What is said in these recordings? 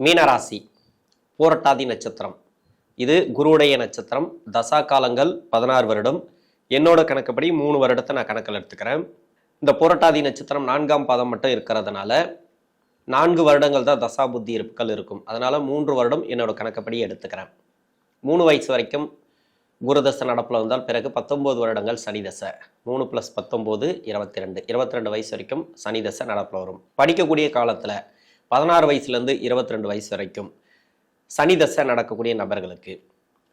மீனராசி பூரட்டாதி நட்சத்திரம். இது குருவுடைய நட்சத்திரம். தசா காலங்கள் 16 வருடம். என்னோட கணக்குப்படி 3 வருடத்தை நான் கணக்கில் எடுத்துக்கிறேன். இந்த பூரட்டாதி நட்சத்திரம் 4ஆம் பாதம் மட்டும் இருக்கிறதுனால 4 வருடங்கள் தான் தசா புத்தி இருப்புகள் இருக்கும். அதனால 3 வருடம் என்னோட கணக்குப்படி எடுத்துக்கிறேன். 3 வயசு வரைக்கும் குருதசை நடப்பில் வந்தால் பிறகு 19 வருடங்கள் சனி தசை. 3 + 19 22. 22 வயசு வரைக்கும் சனி தசை நடப்பில் வரும். படிக்கக்கூடிய காலத்தில் 16 வயசுலேருந்து 22 வயசு வரைக்கும் சனி தசை நடக்கக்கூடிய நபர்களுக்கு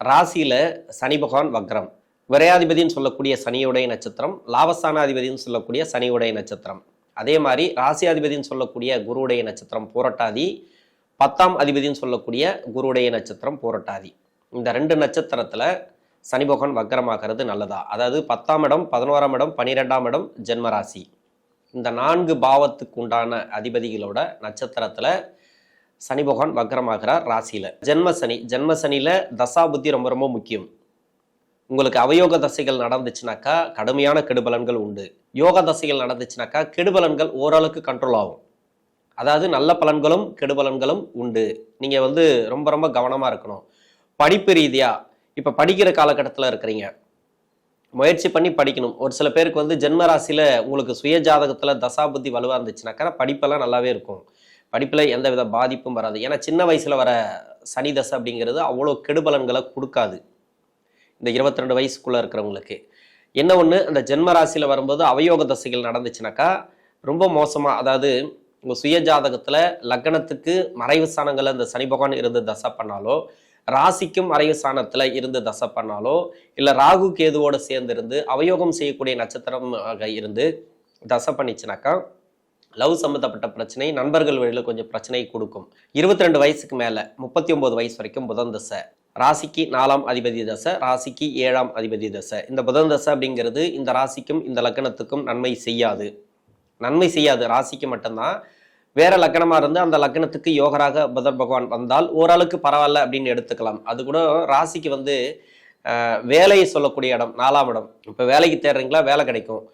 ராசியில் சனி பகவான் வக்ரம். விரையாதிபதினு சொல்லக்கூடிய சனியுடைய நட்சத்திரம், லாபஸ்தானாதிபதினு சொல்லக்கூடிய சனியுடைய நட்சத்திரம். அதே மாதிரி ராசியாதிபதினு சொல்லக்கூடிய குருவுடைய நட்சத்திரம் பூரட்டாதி, 10ஆம் அதிபதினு சொல்லக்கூடிய குருவுடைய நட்சத்திரம் பூரட்டாதி. இந்த 2 நட்சத்திரத்தில் சனி பகவான் வக்ரமாகிறது நல்லதா? அதாவது 10ஆம் இடம், 11ஆம் இடம், 12ஆம் இடம் ஜென்மராசி. இந்த 4 பாவத்துக்கு உண்டான அதிபதிகளோட நட்சத்திரத்தில் சனி பகவான் வக்ரமாகிறார் ராசியில். ஜென்மசனியில் தசா புத்தி ரொம்ப ரொம்ப முக்கியம். உங்களுக்கு அவயோக தசைகள் நடந்துச்சுனாக்கா கடுமையான கெடுபலன்கள் உண்டு. யோக தசைகள் நடந்துச்சுனாக்கா கெடுபலன்கள் ஓரளவுக்கு கண்ட்ரோல் ஆகும். அதாவது நல்ல பலன்களும் கெடுபலன்களும் உண்டு. நீங்கள் ரொம்ப ரொம்ப கவனமாக இருக்கணும். படிப்பு ரீதியாக இப்போ படிக்கிற காலகட்டத்தில் இருக்கிறீங்க, முயற்சி பண்ணி படிக்கணும். ஒரு சில பேருக்கு ஜென்ம ராசியில் உங்களுக்கு சுய ஜாதகத்தில் தசா புத்தி வலுவாக இருந்துச்சுனாக்கா படிப்பெல்லாம் நல்லாவே இருக்கும். படிப்பில் எந்த வித பாதிப்பும் வராது. ஏன்னா சின்ன வயசில் வர சனி தசை அப்படிங்கிறது அவ்வளோ கெடுபலன்களை கொடுக்காது. இந்த 22 வயசுக்குள்ளே இருக்கிறவங்களுக்கு என்ன ஒன்று, அந்த ஜென்ம ராசியில் வரும்போது அவயோக தசைகள் நடந்துச்சுனாக்கா ரொம்ப மோசமாக, அதாவது உங்கள் சுய ஜாதகத்தில் லக்னத்துக்கு மறைவு ஸ்தானங்களில் இந்த சனி பகவான் இருந்து தசை பண்ணாலோ, ராசிக்கும் மறைவு ஸ்தானத்தில் இருந்து தசை பண்ணாலோ, இல்லை ராகு கேதுவோடு சேர்ந்து இருந்து அவயோகம் செய்யக்கூடிய நட்சத்திரமாக இருந்து தசை பண்ணிச்சுனாக்கா லவ் சம்மந்தப்பட்ட பிரச்சனை, நண்பர்கள் வழியில் கொஞ்சம் பிரச்சனை கொடுக்கும். 22 வயசுக்கு மேலே 39 வயசு வரைக்கும் புதன் தசை. ராசிக்கு 4ஆம் அதிபதி தசை, ராசிக்கு 7ஆம் அதிபதி தசை. இந்த புதன் தசை அப்படிங்கிறது இந்த ராசிக்கும் இந்த லக்னத்துக்கும் நன்மை செய்யாது. ராசிக்கு மட்டும்தான். வேற லக்னமாக இருந்து அந்த லக்னத்துக்கு யோகராக புதன் பகவான் வந்தால் ஓரளவுக்கு பரவாயில்ல அப்படின்னு எடுத்துக்கலாம். அது கூட ராசிக்கு வேலையை சொல்லக்கூடிய இடம் 4ஆம் இடம். இப்போ வேலைக்கு தேடுறீங்களா, வேலை கிடைக்கும்.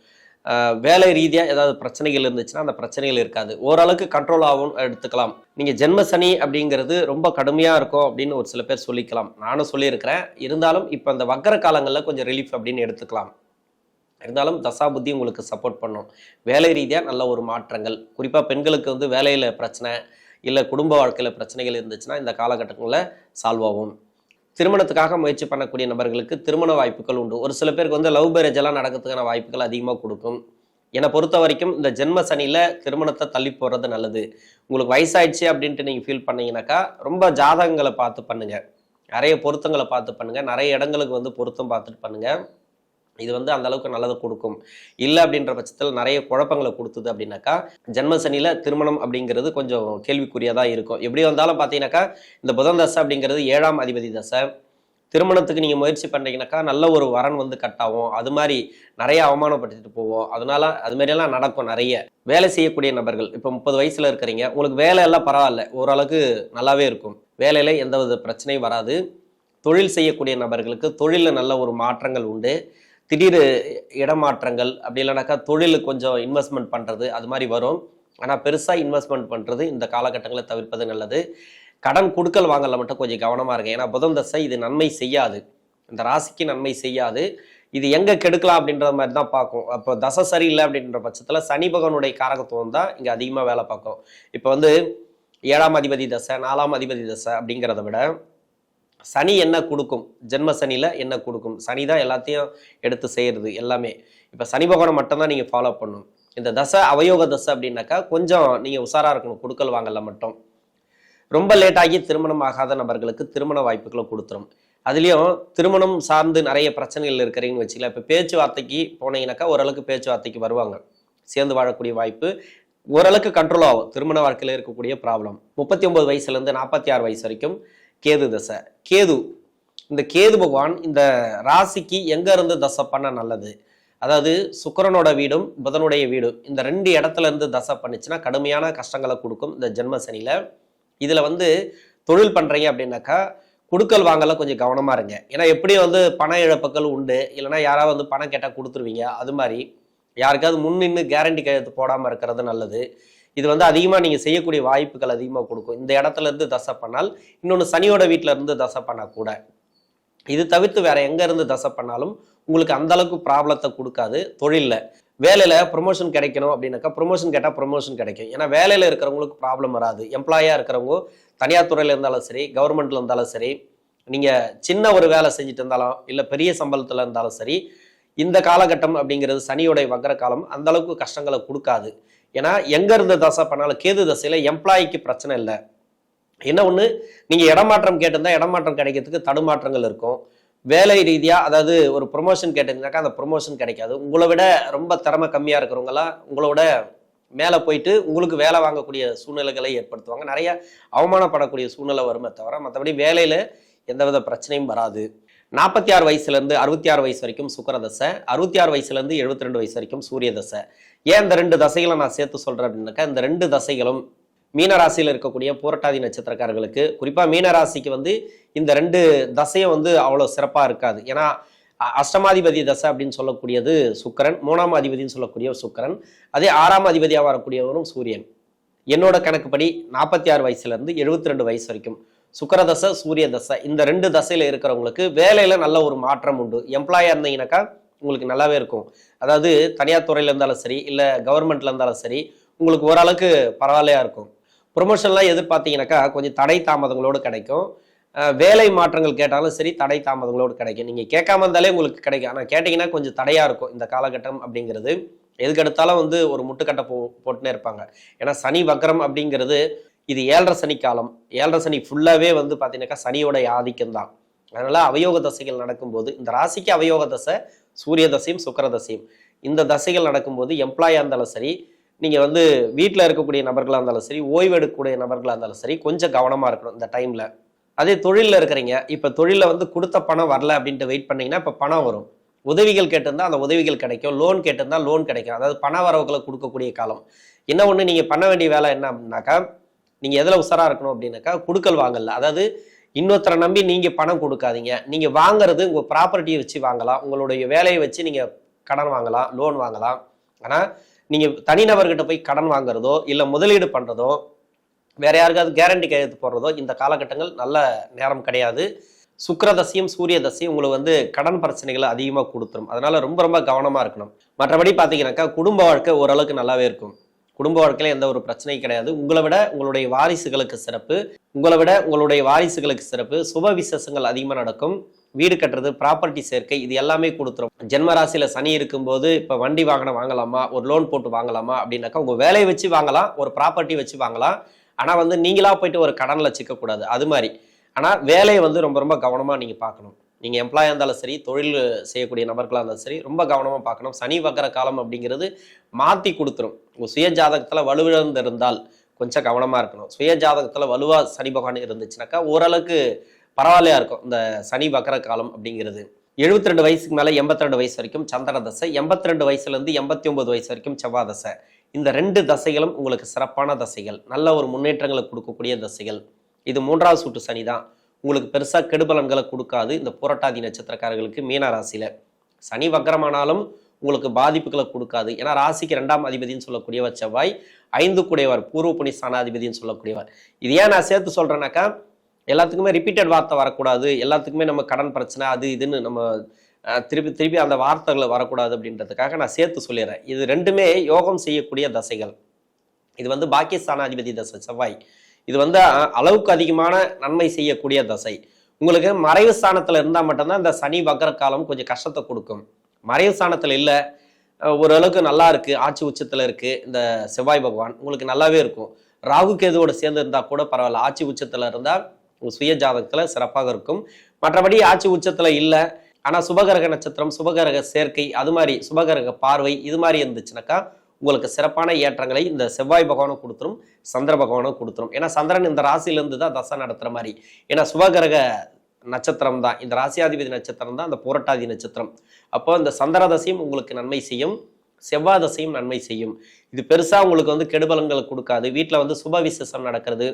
வேலை ரீதியாக ஏதாவது பிரச்சனைகள் இருந்துச்சுன்னா அந்த பிரச்சனைகள் இருக்காது, ஓரளவுக்கு கண்ட்ரோல் ஆகும் எடுத்துக்கலாம். நீங்கள் ஜென்ம சனி அப்படிங்கிறது ரொம்ப கடுமையாக இருக்கும் அப்படின்னு ஒரு சில பேர் சொல்லிக்கலாம். நானும் சொல்லியிருக்கிறேன். இருந்தாலும் இப்போ அந்த வக்கர காலங்களில் கொஞ்சம் ரிலீஃப் அப்படின்னு எடுத்துக்கலாம். இருந்தாலும் தசா புத்தி உங்களுக்கு சப்போர்ட் பண்ணும். வேலை ரீதியாக நல்ல ஒரு மாற்றங்கள், குறிப்பாக பெண்களுக்கு வேலையில் பிரச்சனை இல்லை குடும்ப வாழ்க்கையில் பிரச்சனைகள் இருந்துச்சுன்னா இந்த காலகட்டங்களில் சால்வ் ஆகும். திருமணத்துக்காக முயற்சி பண்ணக்கூடிய நபர்களுக்கு திருமண வாய்ப்புகள் உண்டு. ஒரு சில பேருக்கு லவ் மேரேஜ் எல்லாம் நடக்கிறதுக்கான வாய்ப்புகள் அதிகமாக கொடுக்கும். என்னை பொறுத்த வரைக்கும் இந்த ஜென்ம சனியில் திருமணத்தை தள்ளி போடுறது நல்லது. உங்களுக்கு வயசாயிடுச்சு அப்படின்ட்டு நீங்கள் ஃபீல் பண்ணீங்கன்னாக்கா ரொம்ப ஜாதகங்களை பார்த்து பண்ணுங்கள், நிறைய பொருத்தங்களை பார்த்து பண்ணுங்கள், நிறைய இடங்களுக்கு பொருத்தம் பார்த்துட்டு பண்ணுங்கள். இது அந்த அளவுக்கு நல்லதை கொடுக்கும். இல்லை அப்படின்ற பட்சத்தில் நிறைய குழப்பங்களை கொடுத்தது அப்படின்னாக்கா ஜென்ம சனியில் திருமணம் அப்படிங்கிறது கொஞ்சம் கேள்விக்குறியாக தான் இருக்கும். எப்படி வந்தாலும் பார்த்தீங்கன்னாக்கா இந்த புதன் தசை அப்படிங்கிறது 7ஆம் அதிபதி தசை. திருமணத்துக்கு நீங்கள் முயற்சி பண்ணுறீங்கன்னாக்கா நல்ல ஒரு வரன் கட் ஆகும். அது மாதிரி நிறைய அவமானப்படுத்திட்டு போவோம். அதனால அது மாதிரியெல்லாம் நடக்கும். நிறைய வேலை செய்யக்கூடிய நபர்கள் இப்போ 30 வயசில் இருக்கிறீங்க, உங்களுக்கு வேலை எல்லாம் பரவாயில்ல, ஓரளவுக்கு நல்லாவே இருக்கும். வேலையில் எந்த வித பிரச்சனையும் வராது. தொழில் செய்யக்கூடிய நபர்களுக்கு தொழிலில் நல்ல ஒரு மாற்றங்கள் உண்டு. திடீர் இடமாற்றங்கள் அப்படி இல்லைனாக்கா தொழிலுக்கு கொஞ்சம் இன்வெஸ்ட்மெண்ட் பண்ணுறது அது மாதிரி வரும். ஆனால் பெருசாக இன்வெஸ்ட்மெண்ட் பண்ணுறது இந்த காலகட்டங்களை தவிர்ப்பது நல்லது. கடன் கொடுக்கல் வாங்கல மட்டும் கொஞ்சம் கவனமாக இருக்கு. ஏன்னா புதன் தசை இது நன்மை செய்யாது, இந்த ராசிக்கு நன்மை செய்யாது. இது எங்கே கெடுக்கலாம் அப்படின்ற மாதிரி தான் பார்க்கும். அப்போ தசை சரியில்லை அப்படின்ற பட்சத்தில் சனி பகவானுடைய காரகத்துவம் தான் இங்கே அதிகமாக வேலை பார்க்கும். இப்போ 7ஆம் அதிபதி தசை, 4ஆம் அதிபதி தசை அப்படிங்கிறத விட சனி என்ன கொடுக்கும், ஜென்ம சனியில் என்ன கொடுக்கும், சனி தான் எல்லாத்தையும் எடுத்து செய்கிறது எல்லாமே. இப்போ சனி பகவானை மட்டும்தான் நீங்கள் ஃபாலோ பண்ணணும். இந்த தசை அவயோக தசை அப்படின்னாக்கா கொஞ்சம் நீங்கள் உஷாராக இருக்கணும். கொடுக்கல் வாங்கல மட்டும். ரொம்ப லேட்டாகி திருமணம் ஆகாத நபர்களுக்கு திருமண வாய்ப்புகளை கொடுத்துரும். அதுலேயும் திருமணம் சார்ந்து நிறைய பிரச்சனைகள் இருக்கிறீங்கன்னு வச்சுக்கலாம். இப்போ பேச்சுவார்த்தைக்கு போனீங்கன்னாக்கா ஓரளவுக்கு பேச்சுவார்த்தைக்கு வருவாங்க, சேர்ந்து வாழக்கூடிய வாய்ப்பு ஓரளவுக்கு கண்ட்ரோல் ஆகும். திருமண வாழ்க்கையில் இருக்கக்கூடிய ப்ராப்ளம் 39 வயசுலேருந்து 46 வயசு வரைக்கும் கேது தசை. இந்த கேது பகவான் இந்த ராசிக்கு எங்க இருந்து தசை பண்ண நல்லது? அதாவது சுக்கிரனோட வீடும் புதனுடைய வீடும் இந்த 2 இடத்துல இருந்து தசை பண்ணிச்சுன்னா கடுமையான கஷ்டங்களை கொடுக்கும் இந்த ஜென்ம சனியில. இதுல தொழில் பண்றீங்க அப்படின்னாக்கா கொடுக்கல் வாங்கல கொஞ்சம் கவனமா இருங்க. ஏன்னா எப்படியும் பண இழப்புகள் உண்டு. இல்லைன்னா யாராவது பணம் கேட்டால் கொடுத்துருவீங்க. அது மாதிரி யாருக்காவது முன்னின்று கேரண்டி கையெழுத்து போடாமல் இருக்கிறது நல்லது. இது வந்து அதிகமாக நீங்கள் செய்யக்கூடிய வாய்ப்புகள் அதிகமாக கொடுக்கும். இந்த இடத்துல இருந்து தசை பண்ணால், இன்னொன்று சனியோட வீட்டில் இருந்து தசை பண்ணால் கூட, இது தவிர்த்து வேற எங்க இருந்து தசை பண்ணாலும் உங்களுக்கு அந்த அளவுக்கு ப்ராப்ளத்தை கொடுக்காது. தொழிலில் வேலையில் ப்ரொமோஷன் கிடைக்கணும் அப்படின்னாக்கா, ப்ரொமோஷன் கேட்டால் ப்ரொமோஷன் கிடைக்கும். ஏன்னா வேலையில் இருக்கிறவங்களுக்கு ப்ராப்ளம் வராது. எம்ப்ளாயாக இருக்கிறவங்க தனியார் துறையில் இருந்தாலும் சரி, கவர்மெண்ட்ல இருந்தாலும் சரி, நீங்கள் சின்ன ஒரு வேலை செஞ்சுட்டு இருந்தாலும் இல்லை பெரிய சம்பளத்தில் இருந்தாலும் சரி, இந்த காலகட்டம் அப்படிங்கிறது சனியோடைய வக்ர காலம் அந்த அளவுக்கு கஷ்டங்களை கொடுக்காது. ஏன்னா எங்க இருந்து தசை பண்ணாலும் கேது தசையில எம்ப்ளாய்க்கு பிரச்சனை இல்லை. என்ன ஒண்ணு, நீங்க இடமாற்றம் கேட்டிருந்தா இடமாற்றம் கிடைக்கிறதுக்கு தடுமாற்றங்கள் இருக்கும். வேலை ரீதியா, அதாவது ஒரு ப்ரொமோஷன் கேட்டிருந்தாக்கா அந்த ப்ரொமோஷன் கிடைக்காது. உங்களை விட ரொம்ப திறமை கம்மியா இருக்கிறவங்களாம் உங்களோட மேலே போயிட்டு உங்களுக்கு வேலை வாங்கக்கூடிய சூழ்நிலைகளை ஏற்படுத்துவாங்க. நிறைய அவமானப்படக்கூடிய சூழ்நிலை வருமே தவிர மற்றபடி வேலையில எந்தவித பிரச்சனையும் வராது. 46 வயசுலேருந்து 66 வயசு வரைக்கும் சுக்கிர தசை, 66 வயசுலேருந்து 72 வயசு வரைக்கும் சூரிய தசை. ஏன் இந்த 2 தசைகளை நான் சேர்த்து சொல்கிறேன் அப்படின்னாக்கா, இந்த 2 தசைகளும் மீனராசியில் இருக்கக்கூடிய பூரட்டாதி நட்சத்திரக்காரர்களுக்கு, குறிப்பாக மீனராசிக்கு வந்து இந்த 2 தசையும் வந்து அவ்வளோ சிறப்பாக இருக்காது. ஏன்னா அஷ்டமாதிபதி தசை அப்படின்னு சொல்லக்கூடியது சுக்கிரன், 3ஆம் அதிபதினு சொல்லக்கூடிய சுக்கிரன், அதே 6ஆம் அதிபதியாக வரக்கூடியவரும் சூரியன். என்னோட கணக்குப்படி 46 வயசுலேருந்து 72 வயசு வரைக்கும் சுக்கிர தசை, சூரிய தசை, இந்த 2 தசையில இருக்கிறவங்களுக்கு வேலையில நல்ல ஒரு மாற்றம் உண்டு. எம்ப்ளாயா இருந்தீங்கன்னாக்கா உங்களுக்கு நல்லாவே இருக்கும். அதாவது தனியார் துறையில இருந்தாலும் சரி, இல்லை கவர்மெண்ட்ல இருந்தாலும் சரி, உங்களுக்கு ஓரளவுக்கு பரவாயில்லையா இருக்கும். ப்ரொமோஷன்லாம் எதிர்பார்த்தீங்கன்னாக்கா கொஞ்சம் தடை தாமதங்களோடு கிடைக்கும். வேலை மாற்றங்கள் கேட்டாலும் சரி தடை தாமதங்களோடு கிடைக்கும். நீங்கள் கேட்காம இருந்தாலே உங்களுக்கு கிடைக்கும். ஆனால் கேட்டிங்கன்னா கொஞ்சம் தடையாக இருக்கும் இந்த காலகட்டம் அப்படிங்கிறது. எதுக்கு எடுத்தாலும் வந்து ஒரு முட்டுக்கட்டை போட்டுனே இருப்பாங்க. ஏன்னா சனி வக்ரம் அப்படிங்கிறது இது 7.5 சனி காலம். 7.5 சனி ஃபுல்லாகவே வந்து பார்த்தீங்கன்னாக்கா சனியோட ஆதிக்கம் தான். அதனால அவயோக தசைகள் நடக்கும்போது, இந்த ராசிக்கு அவயோக தசை சூரிய தசையும் சுக்கிர தசையும், இந்த தசைகள் நடக்கும்போது எம்ப்ளாயாக இருந்தாலும் சரி, நீங்கள் வந்து வீட்டில் இருக்கக்கூடிய நபர்களாக இருந்தாலும் சரி, ஓய்வு எடுக்கக்கூடிய நபர்களாக இருந்தாலும் சரி, கொஞ்சம் கவனமாக இருக்கணும் இந்த டைமில். அதே தொழிலில் இருக்கிறீங்க, இப்போ தொழிலில் வந்து கொடுத்த பணம் வரல அப்படின்ட்டு வெயிட் பண்ணீங்கன்னா இப்போ பணம் வரும். உதவிகள் கேட்டிருந்தா அந்த உதவிகள் கிடைக்கும். லோன் கேட்டிருந்தா லோன் கிடைக்கும். அதாவது பண வரவுகளை கொடுக்கக்கூடிய காலம். என்ன ஒன்று, நீங்கள் பண்ண வேண்டிய வேலை என்ன அப்படின்னாக்கா, நீங்கள் எதில் உஷாராக இருக்கணும் அப்படின்னாக்கா, கொடுக்கல் வாங்கல. அதாவது இன்னொருத்தரை நம்பி நீங்கள் பணம் கொடுக்காதீங்க. நீங்கள் வாங்குறது உங்கள் ப்ராப்பர்ட்டியை வச்சு வாங்கலாம், உங்களுடைய வேலையை வச்சு நீங்கள் கடன் வாங்கலாம், லோன் வாங்கலாம். ஆனால் நீங்கள் தனிநபர்கிட்ட போய் கடன் வாங்குறதோ இல்லை முதலீடு பண்ணுறதோ வேற யாருக்காவது கேரண்டி கையெழுத்து போடுறதோ இந்த காலகட்டங்கள் நல்ல நேரம் கிடையாது. சுக்கிரதசையும் சூரிய தசையும் உங்களுக்கு வந்து கடன் பிரச்சனைகளை அதிகமாக கொடுத்துரும். அதனால ரொம்ப ரொம்ப கவனமாக இருக்கணும். மற்றபடி பார்த்தீங்கன்னாக்கா குடும்ப வாழ்க்கை ஓரளவுக்கு நல்லாவே இருக்கும். குடும்ப வாழ்க்கையில எந்த ஒரு பிரச்சனையும் கிடையாது. உங்களை விட உங்களுடைய வாரிசுகளுக்கு சிறப்பு, சுப விசேஷங்கள் அதிகமாக நடக்கும். வீடு கட்டுறது, ப்ராப்பர்ட்டி சேர்க்கை, இது எல்லாமே கொடுத்துரும். ஜென்ம ராசியில சனி இருக்கும்போது இப்போ வண்டி வாகனம் வாங்கலாமா, ஒரு லோன் போட்டு வாங்கலாமா அப்படின்னாக்கா உங்க வேலையை வச்சு வாங்கலாம், ஒரு ப்ராப்பர்ட்டி வச்சு வாங்கலாம். ஆனால் வந்து நீங்களா போயிட்டு ஒரு கடனில் சிக்கக்கூடாது, அது மாதிரி. ஆனால் வேலையை வந்து ரொம்ப ரொம்ப கவனமாக நீங்கள் பார்க்கணும். நீங்கள் எம்ப்ளாயாக இருந்தாலும் சரி, தொழில் செய்யக்கூடிய நபர்களாக இருந்தாலும் சரி, ரொம்ப கவனமாக பார்க்கணும். சனி வக்கர காலம் அப்படிங்கிறது மாற்றி கொடுத்துரும். உங்கள் சுய ஜாதகத்தில் வலுவிழந்து இருந்தால் கொஞ்சம் கவனமாக இருக்கணும். சுய ஜாதகத்தில் வலுவாக சனி பகவான் இருந்துச்சுனாக்கா ஓரளவுக்கு பரவாயில்லையா இருக்கும் இந்த சனி வக்கர காலம் அப்படிங்கிறது. 72 வயசுக்கு மேலே 82 வயசு வரைக்கும் சந்திர தசை, 82 வயசுலேருந்து 89 வயசு வரைக்கும் செவ்வாய் தசை. இந்த 2 தசைகளும் உங்களுக்கு சிறப்பான தசைகள், நல்ல ஒரு முன்னேற்றங்களை கொடுக்கக்கூடிய தசைகள். இது 3வது சூட்டு சனி தான். உங்களுக்கு பெருசாக கெடுபலன்களை கொடுக்காது. இந்த புரட்டாதி நட்சத்திரக்காரர்களுக்கு மீன ராசியில் சனி வக்கரமானாலும் உங்களுக்கு பாதிப்புகளை கொடுக்காது. ஏன்னா ராசிக்கு 2ஆம் அதிபதினு சொல்லக்கூடியவர் செவ்வாய், 5 கூடையவர், பூர்வ புனி ஸ்தானாதிபதினு சொல்லக்கூடியவர். இது ஏன் நான் சேர்த்து சொல்கிறேன்னாக்கா, எல்லாத்துக்குமே ரிப்பீட்டட் வார்த்தை வரக்கூடாது, எல்லாத்துக்குமே நம்ம கடன் பிரச்சனை அது இதுன்னு நம்ம திருப்பி அந்த வார்த்தைகளை வரக்கூடாது அப்படின்றதுக்காக நான் சேர்த்து சொல்லிடுறேன். இது 2மே யோகம் செய்யக்கூடிய தசைகள். இது வந்து பாக்கியஸ்தானாதிபதி தசை செவ்வாய். இது வந்து அளவுக்கு அதிகமான நன்மை செய்யக்கூடிய தசை. உங்களுக்கு மறைவு ஸ்தானத்தில் இருந்தால் மட்டும்தான் இந்த சனி வக்கர காலம் கொஞ்சம் கஷ்டத்தை கொடுக்கும். மறைவு ஸ்தானத்தில் இல்லை, ஓரளவுக்கு நல்லா இருக்குது, ஆட்சி உச்சத்தில் இருக்குது இந்த செவ்வாய் பகவான், உங்களுக்கு நல்லாவே இருக்கும். ராகு கேதுவோடு சேர்ந்து இருந்தால் கூட பரவாயில்ல, ஆட்சி உச்சத்தில் இருந்தால் சுய ஜாதகத்தில் சிறப்பாக இருக்கும். மற்றபடி ஆட்சி உச்சத்தில் இல்லை, ஆனால் சுபகரக நட்சத்திரம், சுபகரக சேர்க்கை, அது மாதிரி சுபகரக பார்வை இது மாதிரி இருந்துச்சுனாக்கா உங்களுக்கு சிறப்பான ஏற்றங்களை இந்த செவ்வாய் பகவானும் கொடுத்துரும், சந்திர பகவானும் கொடுத்துரும். ஏன்னா சந்திரன் இந்த ராசியிலேருந்து தான் தசை நடத்துகிற மாதிரி. ஏன்னா சுபகரக நட்சத்திரம் தான், இந்த ராசியாதிபதி நட்சத்திரம் தான் அந்த புரட்டாதி நட்சத்திரம். அப்போ இந்த சந்திர தசையும் உங்களுக்கு நன்மை செய்யும், செவ்வாய் தசையும் நன்மை செய்யும். இது பெருசாக உங்களுக்கு வந்து கெடுபலன்களை கொடுக்காது. வீட்டில் வந்து சுப விசேஷம் நடக்கிறது,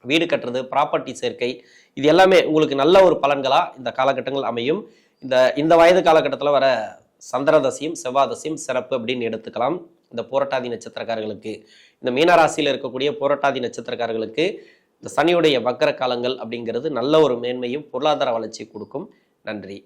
வீடு கட்டுறது, ப்ராப்பர்ட்டி சேர்க்கை, இது எல்லாமே உங்களுக்கு நல்ல ஒரு பலன்களாக இந்த காலகட்டங்கள் அமையும். இந்த வயது காலகட்டத்தில் வர சந்திர தசையும் செவ்வாய் தசையும் சிறப்பு அப்படின்னு எடுத்துக்கலாம் இந்த புரட்டாதி நட்சத்திரக்காரர்களுக்கு. இந்த மீனராசியில் இருக்கக்கூடிய புரட்டாதி நட்சத்திரக்காரர்களுக்கு இந்த சனியுடைய வக்கர காலங்கள் அப்படிங்கிறது நல்ல ஒரு மேன்மையும் பொருளாதார வளர்ச்சி கொடுக்கும். நன்றி.